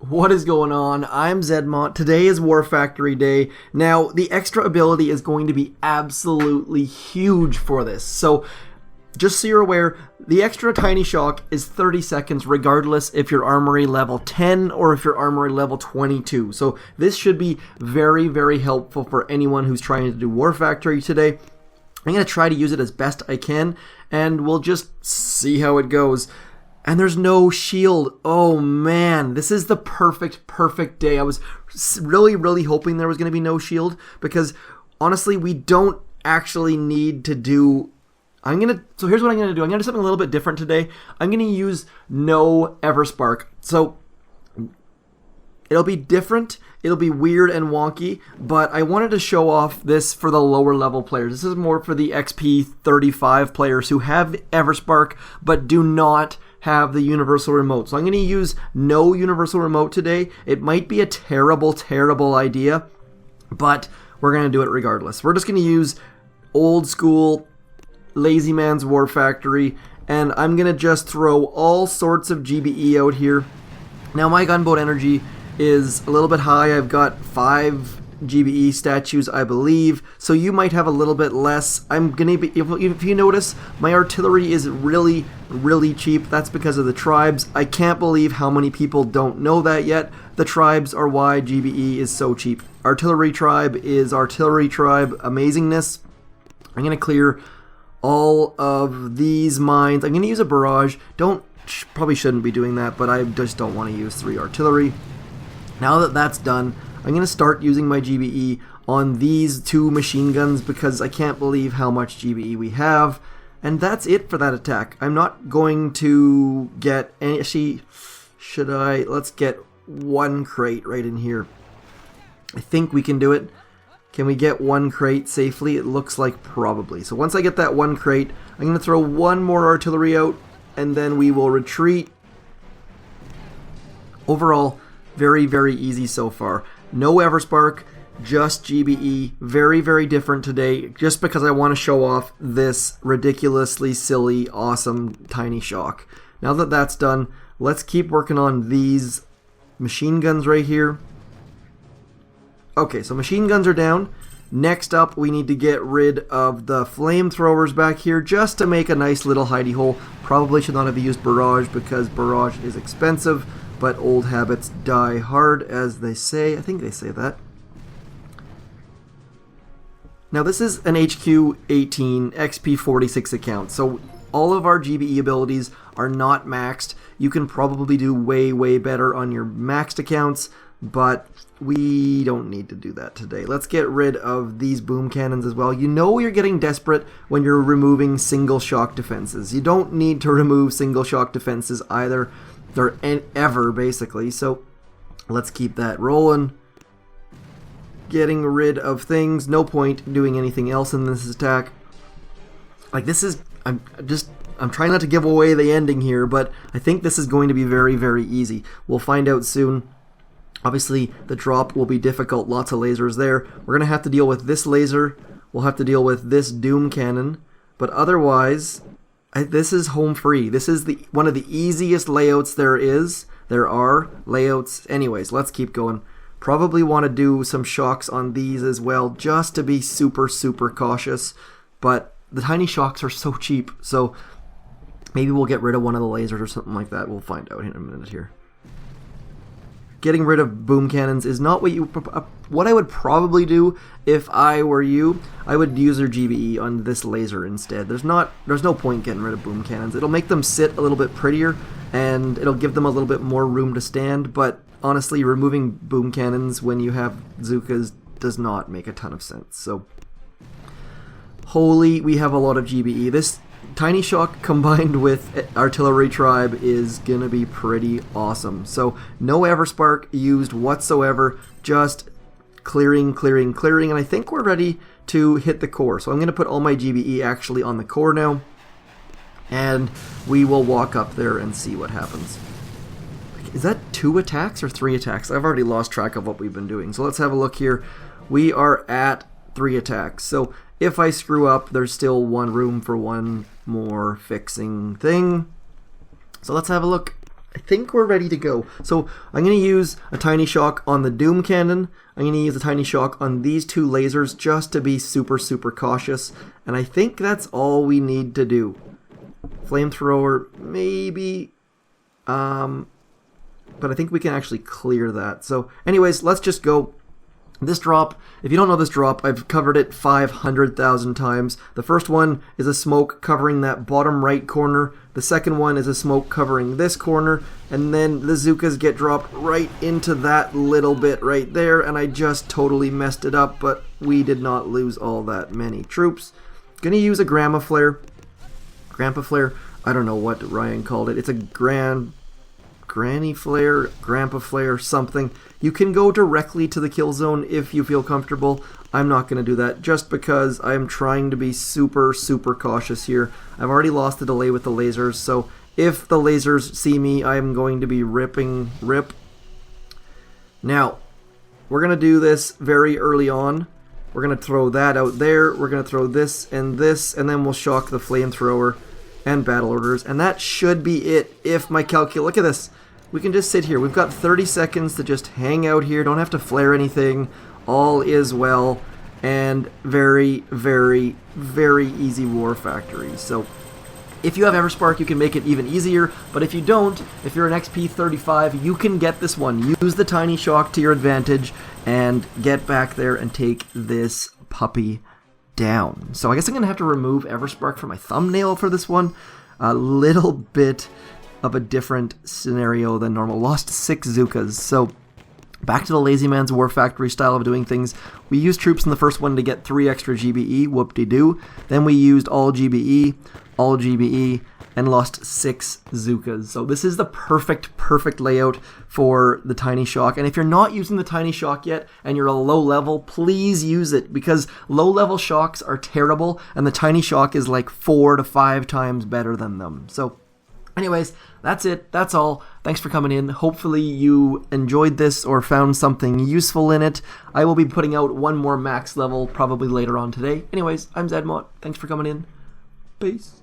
What is going on? I'm zmoT. Today is War Factory Day. Now, the extra ability is going to be absolutely huge for this. So, just so you're aware, the extra tiny shock is 30 seconds regardless if you're Armory level 10 or if you're Armory level 22. So, this should be very, very helpful for anyone who's trying to do War Factory today. I'm going to try to use it as best I can, and we'll just see how it goes. And there's no shield. Oh man, this is the perfect day. I was really hoping there was going to be no shield, because honestly, we don't actually need to do... So here's what I'm going to do. I'm going to do something a little bit different today. I'm going to use no Everspark. So it'll be different. It'll be weird and wonky, but I wanted to show off this for the lower level players. This is more for the XP45 players who have Everspark but do not have the universal remote. So I'm going to use no universal remote today. It might be a terrible idea, but we're going to do it regardless. We're just going to use old school Lazy Man's War Factory, and I'm going to just throw all sorts of GBE out here. Now my gunboat energy is a little bit high. I've got 5 GBE statues, I believe, so you might have a little bit less. I'm gonna be, if you notice, my artillery is really cheap. That's because of the tribes. I can't believe how many people don't know that yet. The tribes are why GBE is so cheap. Artillery tribe is artillery tribe amazingness. I'm gonna clear all of these mines. I'm gonna use a barrage. Probably shouldn't be doing that, but I just don't want to use 3 artillery. Now that that's done, I'm going to start using my GBE on these 2 machine guns, because I can't believe how much GBE we have. And that's it for that attack. I'm not going to get any... Actually, should I? Let's get 1 crate right in here. I think we can do it. Can we get 1 crate safely? It looks like probably. So once I get that 1 crate, I'm going to throw 1 more artillery out, and then we will retreat. Overall, very easy so far. No Everspark, just GBE. Very different today, just because I want to show off this ridiculously silly, awesome tiny shock. Now that that's done, let's keep working on these machine guns right here. Okay, so machine guns are down. Next up, we need to get rid of the flamethrowers back here, just to make a nice little hidey hole. Probably should not have used barrage, because barrage is expensive. But old habits die hard, as they say. I think they say that. Now this is an HQ18 XP46 account, so all of our GBE abilities are not maxed. You can probably do way better on your maxed accounts, but we don't need to do that today. Let's get rid of these boom cannons as well. You know you're getting desperate when you're removing single shock defenses. You don't need to remove single shock defenses either. Or ever, basically. So let's keep that rolling. Getting rid of things. No point doing anything else in this attack. Like, this is... I'm trying not to give away the ending here, but I think this is going to be very easy. We'll find out soon. Obviously, the drop will be difficult. Lots of lasers there. We're going to have to deal with this laser. We'll have to deal with this doom cannon. But otherwise... this is home free. This is one of the easiest layouts there is. There are layouts. Anyways, let's keep going. Probably want to do some shocks on these as well, just to be super cautious. But the tiny shocks are so cheap, so maybe we'll get rid of one of the lasers or something like that. We'll find out in a minute here. Getting rid of boom cannons is not what I would probably do if I were you. I would use their GBE on this laser instead. There's no point getting rid of boom cannons. It'll make them sit a little bit prettier, and it'll give them a little bit more room to stand, but honestly, removing boom cannons when you have Zookas does not make a ton of sense. So, holy, we have a lot of GBE. This tiny shock combined with artillery tribe is gonna be pretty awesome. So no Everspark used whatsoever, just clearing, and I think we're ready to hit the core. So I'm gonna put all my GBE actually on the core now, and we will walk up there and see what happens. Is that 2 attacks or 3 attacks? I've already lost track of what we've been doing. So let's have a look here. We are at 3 attacks. So if I screw up, there's still one room for one more fixing thing. So let's have a look I think we're ready to go. So I'm going to use a tiny shock on the Doom Cannon. I'm going to use a tiny shock on these two lasers just to be super, super cautious. And I think that's all we need to do. Flamethrower, maybe. But I think we can actually clear that. So anyways, let's just go. This drop, if you don't know this drop, I've covered it 500,000 times. The first one is a smoke covering that bottom right corner. The second one is a smoke covering this corner. And then the Zookas get dropped right into that little bit right there. And I just totally messed it up, but we did not lose all that many troops. Gonna use a Grandpa Flare. Grandpa Flare, I don't know what Ryan called it. It's a Granny Flare, Grandpa Flare, something. You can go directly to the kill zone if you feel comfortable. I'm not going to do that just because I'm trying to be super, super cautious here. I've already lost the delay with the lasers, so if the lasers see me, I'm going to be rip. Now, we're going to do this very early on. We're going to throw that out there. We're going to throw this, and then we'll shock the flamethrower and battle orders, and that should be it if my look at this. We can just sit here. We've got 30 seconds to just hang out here. Don't have to flare anything. All is well. And very, very, very easy war factory. So if you have Everspark, you can make it even easier. But if you don't, if you're an XP45, you can get this one. Use the tiny shock to your advantage and get back there and take this puppy down. So I guess I'm going to have to remove Everspark from my thumbnail for this one. A little bit of a different scenario than normal. Lost 6 Zookas. So back to the Lazy Man's War Factory style of doing things. We used troops in the first one to get 3 extra GBE, whoop-de-doo. Then we used all GBE, and lost 6 Zookas. So this is the perfect layout for the tiny shock. And if you're not using the tiny shock yet and you're a low level, please use it, because low level shocks are terrible and the tiny shock is like 4 to 5 times better than them. So anyways, that's it. That's all. Thanks for coming in. Hopefully you enjoyed this or found something useful in it. I will be putting out one more max level probably later on today. Anyways, I'm zmoT. Thanks for coming in. Peace.